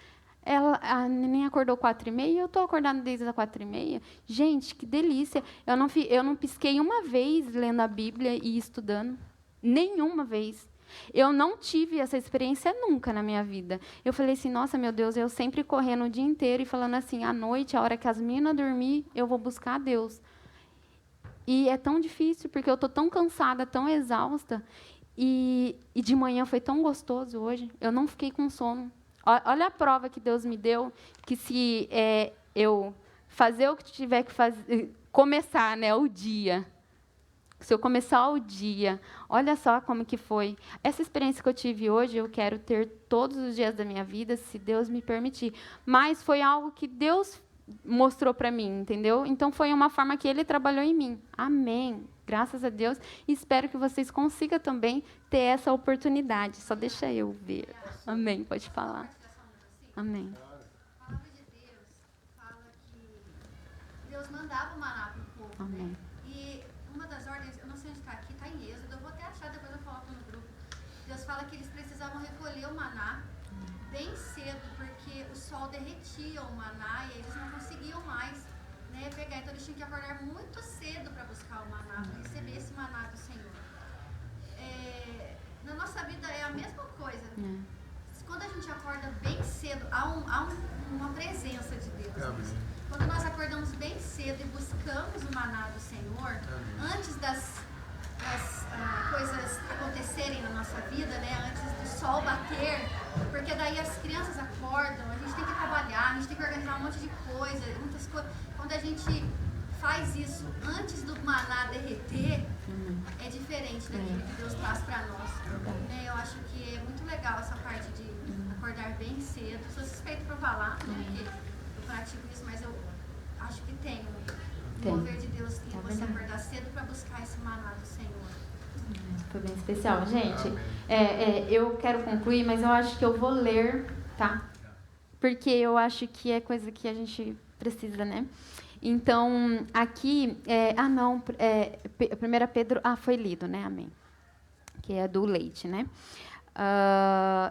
A neném acordou 4h30 e eu estou acordando desde as 4h30. Gente, que delícia. Eu não pisquei uma vez lendo a Bíblia e estudando. Nenhuma vez. Eu não tive essa experiência nunca na minha vida. Eu falei assim, nossa, meu Deus, eu sempre correndo o dia inteiro e falando assim, à noite, a hora que as meninas dormir, eu vou buscar a Deus. E é tão difícil, porque eu estou tão cansada, tão exausta. E de manhã foi tão gostoso hoje. Eu não fiquei com sono. Olha a prova que Deus me deu, que se eu fazer o que tiver que fazer, começar, né, o dia. Se eu começar o dia, olha só como que foi. Essa experiência que eu tive hoje, eu quero ter todos os dias da minha vida, se Deus me permitir. Mas foi algo que Deus mostrou para mim, entendeu? Então, foi uma forma que Ele trabalhou em mim. Amém. Graças a Deus. E espero que vocês consigam também ter essa oportunidade. Só deixa eu ver. Amém. Pode falar. Amém. A palavra de Deus fala que Deus mandava o maná para o povo. Amém. Né? E uma das ordens, eu não sei onde está aqui, está em Êxodo, eu vou até achar, depois eu coloco no grupo. Deus fala que eles precisavam recolher o maná bem cedo, porque o sol derretia o maná e eles não conseguiam mais, né, pegar. Então eles tinham que acordar muito cedo para buscar o maná, para receber esse maná do Senhor. Na nossa vida é a mesma coisa. Quando a gente acorda bem cedo, há uma presença de Deus. Quando nós acordamos bem cedo e buscamos o maná do Senhor, antes das coisas acontecerem na nossa vida, né? Antes do sol bater, porque daí as crianças acordam, a gente tem que trabalhar, a gente tem que organizar um monte de coisa, muitas coisas. Quando a gente faz isso antes do maná derreter, é diferente daquilo que Deus traz para nós. Eu acho que é muito legal essa parte de acordar bem cedo. Sou suspeita para falar, né? Porque eu pratico isso, mas eu acho que tem o mover de Deus em você acordar cedo para buscar esse maná do Senhor. Foi bem especial. Gente, eu quero concluir, mas eu acho que eu vou ler, tá? Porque eu acho que é coisa que a gente precisa, né? Então, aqui... 1 Pedro... foi lido, né? Amém. Que é do Leite, né?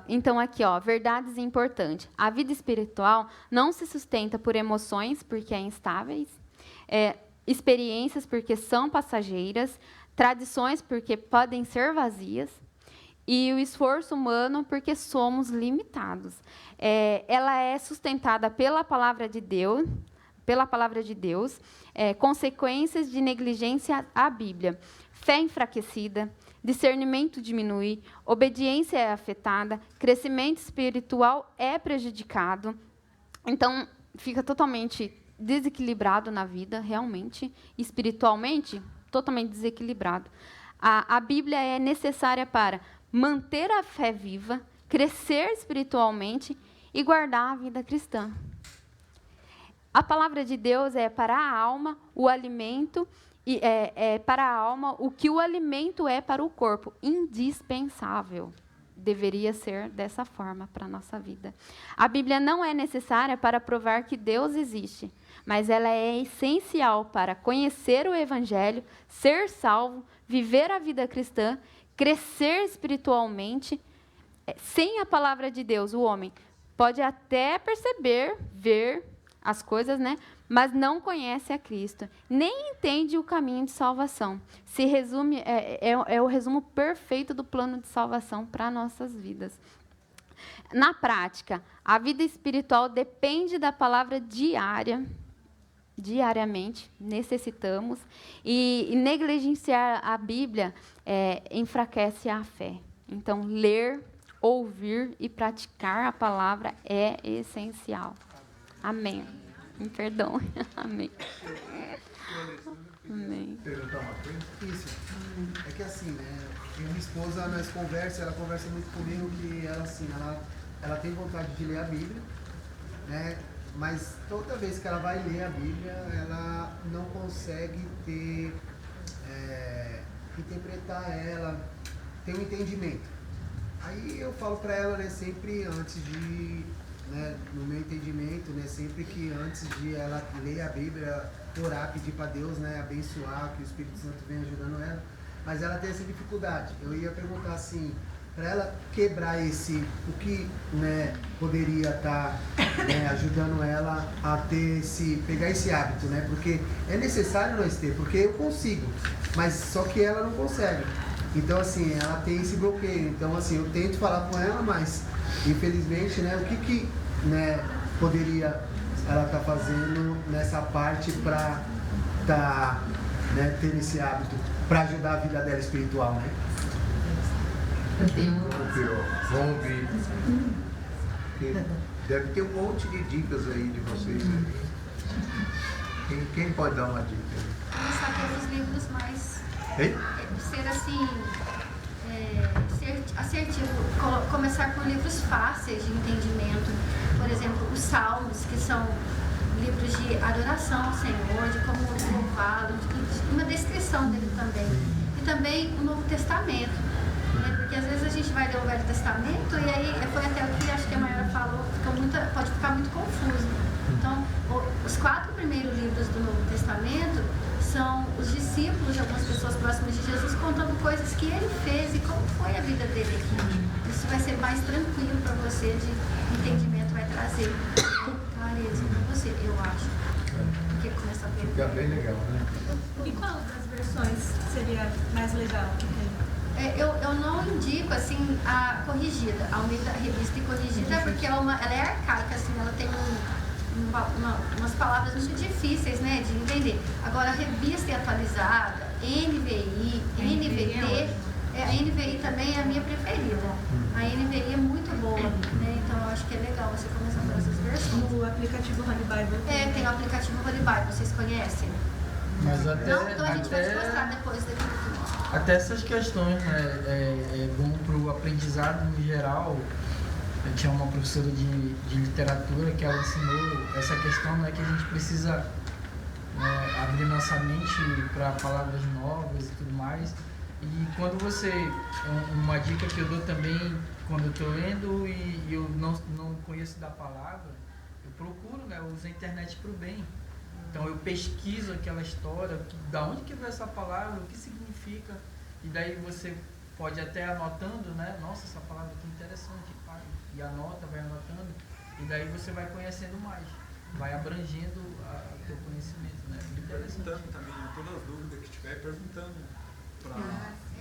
Então, aqui, ó, verdades importantes. A vida espiritual não se sustenta por emoções, porque é instáveis, experiências, porque são passageiras, tradições, porque podem ser vazias, e o esforço humano, porque somos limitados. Ela é sustentada pela palavra de Deus, consequências de negligência à Bíblia, fé enfraquecida, discernimento diminui, obediência é afetada, crescimento espiritual é prejudicado. Então, fica totalmente desequilibrado na vida, realmente, espiritualmente, totalmente desequilibrado. A Bíblia é necessária para manter a fé viva, crescer espiritualmente e guardar a vida cristã. A palavra de Deus é para a alma o alimento, é para a alma o que o alimento é para o corpo, indispensável. Deveria ser dessa forma para a nossa vida. A Bíblia não é necessária para provar que Deus existe, mas ela é essencial para conhecer o Evangelho, ser salvo, viver a vida cristã, crescer espiritualmente. Sem a palavra de Deus, o homem pode até perceber, ver as coisas, né? Mas não conhece a Cristo, nem entende o caminho de salvação. Se resume, é o resumo perfeito do plano de salvação para nossas vidas. Na prática, a vida espiritual depende da palavra diariamente, necessitamos, e negligenciar a Bíblia enfraquece a fé. Então, ler, ouvir e praticar a palavra é essencial. Amém. Me perdoe. Amém. Amém. Perguntar uma coisa? Isso. É que assim, né? Minha esposa, nós conversa, ela conversa muito comigo que ela, assim, ela tem vontade de ler a Bíblia, né? Mas toda vez que ela vai ler a Bíblia, ela não consegue interpretar ela, ter um entendimento. Aí eu falo para ela, né, sempre antes de, né, no meu entendimento, né, sempre que antes de ela ler a Bíblia, orar, pedir para Deus, né, abençoar, que o Espírito Santo venha ajudando ela, mas ela tem essa dificuldade. Eu ia perguntar assim, para ela quebrar o que, né, poderia estar ajudando ela a pegar esse hábito, né, porque é necessário nós ter, porque eu consigo, mas só que ela não consegue. Então, assim, ela tem esse bloqueio. Então, assim, eu tento falar com ela, mas, infelizmente, né, o que né, poderia ela estar fazendo nessa parte para né, ter esse hábito, para ajudar a vida dela espiritual, né? Vamos ouvir. Deve ter um monte de dicas aí de vocês. Quem pode dar uma dica? Começar pelos livros mais... Hein? Ser assim, assertivo, começar por livros fáceis de entendimento, por exemplo, os Salmos, que são livros de adoração ao Senhor, de como louvá-lo, uma descrição dele também. E também o Novo Testamento, né? Porque às vezes a gente vai ler o Velho Testamento e aí foi até o que acho que a Maior falou, pode ficar muito confuso. Então, os 4 primeiros livros do Novo Testamento são os discípulos de algumas pessoas próximas de Jesus contando coisas que ele fez e como foi a vida dele aqui. Isso vai ser mais tranquilo para você, de entendimento, vai trazer clareza para você, eu acho. Porque começa a ver. Fica bem legal, né? E qual das versões seria mais legal? Eu não indico assim a corrigida, a Almeida Revista e Corrigida, porque ela é arcaica, assim, ela tem umas palavras muito difíceis, né, de entender. Agora, a revista é atualizada, NVI, NVT, a NVI também é a minha preferida. A NVI é muito boa, né, então eu acho que é legal você começar por essas versões. No aplicativo Holy Bible. Tem o aplicativo Holy Bible, vocês conhecem? Mas até, não, então a gente vai te mostrar depois daqui. Até essas questões, né, é bom para o aprendizado no geral. Eu tinha uma professora de literatura que ela ensinou essa questão, né, que a gente precisa abrir nossa mente para palavras novas e tudo mais. E quando você, uma dica que eu dou também quando eu estou lendo e eu não conheço da palavra, eu procuro, né, eu uso a internet para o bem. Então eu pesquiso aquela história, da onde que veio essa palavra, o que significa, e daí você pode até anotando, né, nossa, essa palavra aqui é interessante, pai, e anota, vai anotando, e daí você vai conhecendo mais, vai abrangendo o teu conhecimento, né, perguntando também, todas as dúvidas que tiver, perguntando para um,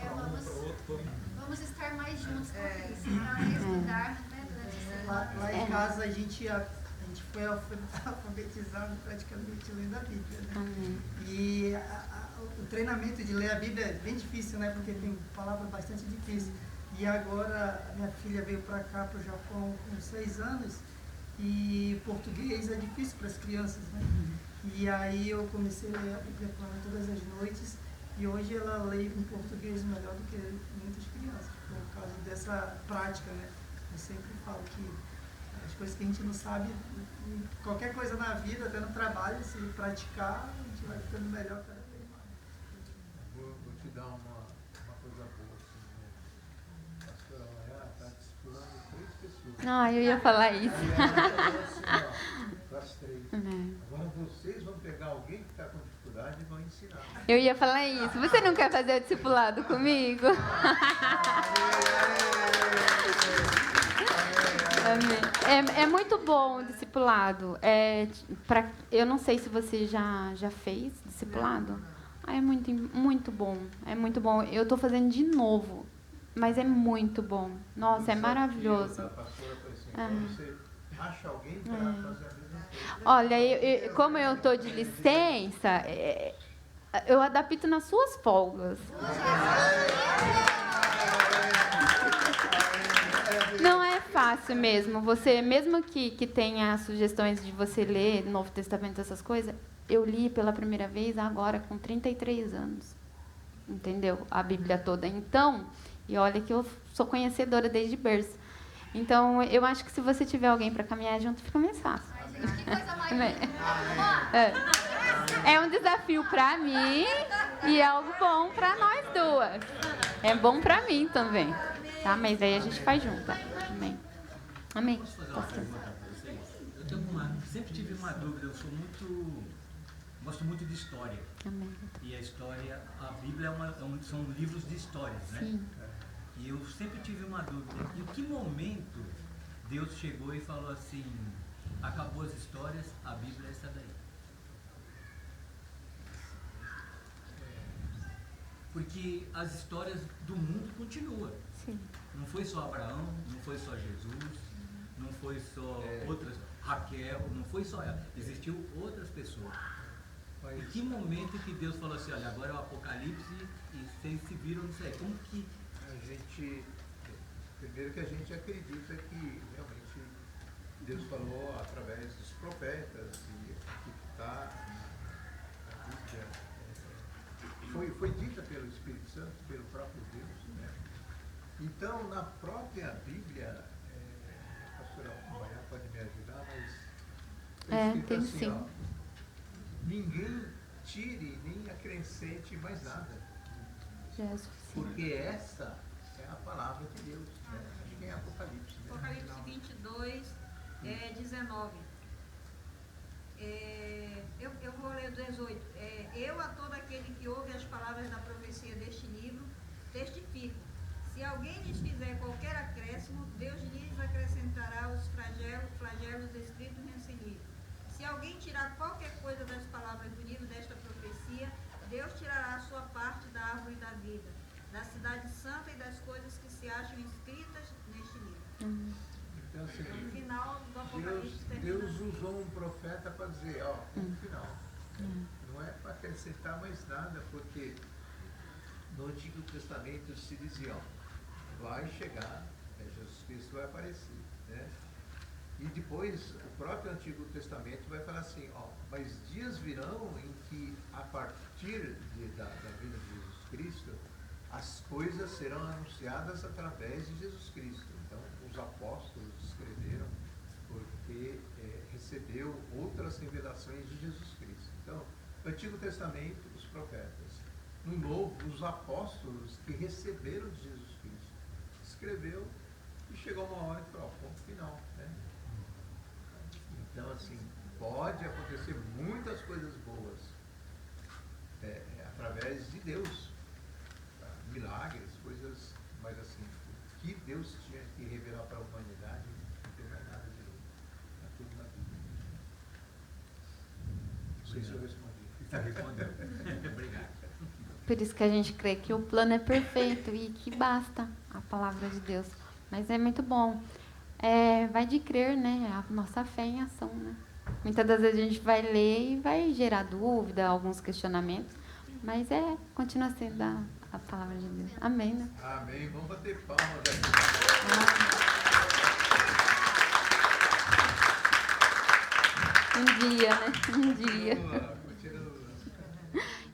para outro. Vamos estar mais juntos com isso, para estudar, né, durante a semana. Lá em casa a gente foi alfabetizado praticamente lendo a Bíblia, né? E o treinamento de ler a Bíblia é bem difícil, né? Porque tem palavras bastante difíceis. E agora a minha filha veio para cá, para o Japão, com 6 anos, e português é difícil para as crianças, né? E aí eu comecei a ler a Bíblia com ela todas as noites. E hoje ela lê em português melhor do que muitas crianças, por causa dessa prática, né? Eu sempre falo que as coisas que a gente não sabe, qualquer coisa na vida, até no trabalho, se praticar, a gente vai ficando melhor cada vez mais. Vou te dar uma coisa boa. Assim, né? A pastora Maia está discipulando 3 pessoas. Ah, eu ia falar isso. E ela falou assim, ó, para as 3. Agora vocês vão pegar alguém que está com dificuldade e vão ensinar. Eu ia falar isso. Você não quer fazer o discipulado comigo? É muito bom o discipulado. Eu não sei se você já fez discipulado. É muito bom. É muito bom. Eu estou fazendo de novo, mas é muito bom. Nossa, é maravilhoso. Você acha alguém para fazer a mesma coisa. Olha, como eu estou de licença, eu adapto nas suas folgas. Não é fácil mesmo. Você, mesmo que tenha sugestões de você ler Novo Testamento, essas coisas, eu li pela primeira vez agora com 33 anos. Entendeu? A Bíblia toda. Então, e olha que eu sou conhecedora desde berço. Então, eu acho que se você tiver alguém para caminhar junto, fica mais fácil. Ai, gente, que coisa mais É um desafio para mim e é algo bom para nós duas. É bom para mim também. Tá? Mas aí a gente faz junto. Tá? Amém. Amém. Posso fazer uma pergunta para vocês? Sempre tive uma dúvida. Gosto muito de história. Amém. E a história, a Bíblia são livros de histórias, né? Sim. E eu sempre tive uma dúvida. Em que momento Deus chegou e falou assim: acabou as histórias, a Bíblia é essa daí? Porque as histórias do mundo continuam. Sim. Não foi só Abraão, não foi só Jesus, não foi só outras, Raquel, não foi só ela. Existiu outras pessoas. Em que momento que Deus falou assim: olha, agora é o Apocalipse e vocês se viram nisso aí? Como que... Primeiro que a gente acredita que realmente Deus falou através dos profetas e que está na Bíblia, foi dita pelo Espírito Santo, pelo próprio Deus, né? Então, na própria Bíblia, a pastora Maia pode me ajudar, mas tem assim, sim. ó, ninguém tire nem acrescente mais nada, porque essa é a palavra de Deus, né? Acho que é Apocalipse, né? Apocalipse 22, 19. Eu vou ler o 18. Eu a todo aquele que ouve as palavras da profecia deste livro, testifico. Se alguém lhes fizer qualquer acréscimo, Deus lhes acrescentará os flagelos escritos nesse livro. Se alguém tirar qualquer coisa das palavras do livro desta profecia, Deus tirará a sua parte da árvore da vida, da cidade santa e das coisas que se acham escritas neste livro. Então, assim, No final do Apocalipse Deus usou um profeta para dizer, ó, no final. Não é para acrescentar mais nada, porque no Antigo Testamento se dizia, ó, vai chegar, Jesus Cristo vai aparecer, né? E depois o próprio Antigo Testamento vai falar assim, ó, mas dias virão em que a partir da vida de Jesus Cristo, as coisas serão anunciadas através de Jesus Cristo. Então, os apóstolos escreveram porque recebeu outras revelações de Jesus Cristo. Então, no Antigo Testamento, os profetas. No Novo, os apóstolos que receberam de Jesus Cristo. Escreveu e chegou uma hora e falou, ponto final, né? Então, assim, pode acontecer muitas coisas boas através de Deus. Milagres, coisas, mas assim, o que Deus tinha que revelar para a humanidade, não tem mais nada de novo. Está tudo na Bíblia. Não sei se eu respondi. Obrigado. Por isso que a gente crê que o plano é perfeito e que basta a palavra de Deus. Mas é muito bom. Vai de crer, né? A nossa fé em ação, né? Muitas das vezes a gente vai ler e vai gerar dúvida, alguns questionamentos, mas continua sendo a palavra de Deus. Amém, né? Amém. Vamos bater palmas aqui. Um dia, né? Um dia.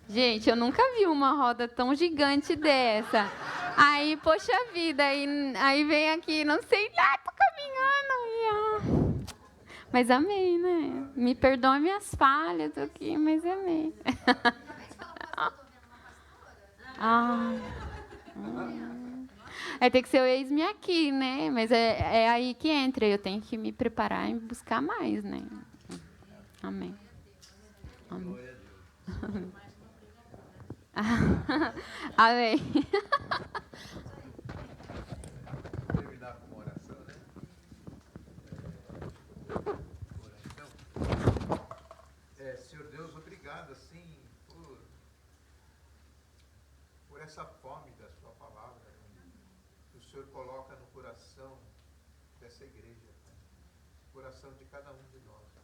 Gente, eu nunca vi uma roda tão gigante dessa. Aí, poxa vida, aí vem aqui, não sei lá, tô caminhando. Mas amei, né? Me perdoe minhas falhas, tô aqui, mas amei. Tem que ser o ex-me aqui, né? Mas é aí que entra. Eu tenho que me preparar e buscar mais, né? Amém. Amém. Amém. Terminar com uma oração, né? Senhor Deus, obrigado, assim, por essa fome da sua palavra, que o Senhor coloca no coração dessa igreja, no coração de cada um de nós, Pai.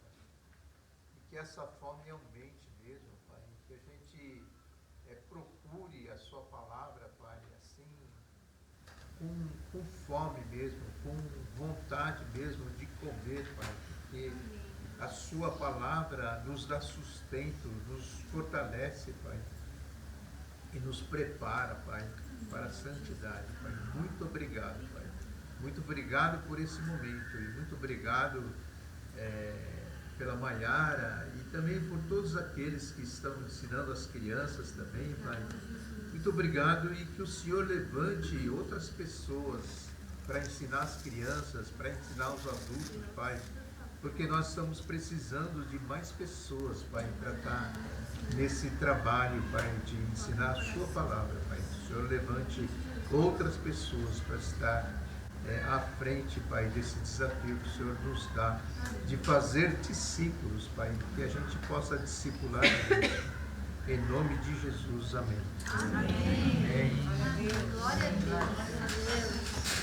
E que essa fome aumente mesmo, Pai, que a gente procure a sua palavra, Pai, assim, com fome mesmo, com vontade mesmo de comer, Pai, porque a sua palavra nos dá sustento, nos fortalece, Pai, e nos prepara, Pai, para a santidade, Pai. Muito obrigado, Pai. Muito obrigado por esse momento e muito obrigado pela Maiara e também por todos aqueles que estão ensinando as crianças também, Pai. Muito obrigado e que o Senhor levante outras pessoas para ensinar as crianças, para ensinar os adultos, Pai, porque nós estamos precisando de mais pessoas, Pai, para estar nesse trabalho, Pai, de ensinar a sua palavra, Pai. Que o Senhor levante outras pessoas para estar à frente, Pai, desse desafio que o Senhor nos dá de fazer discípulos, Pai, que a gente possa discipular a gente. Em nome de Jesus, amém. Amém. Amém. Glória a Deus.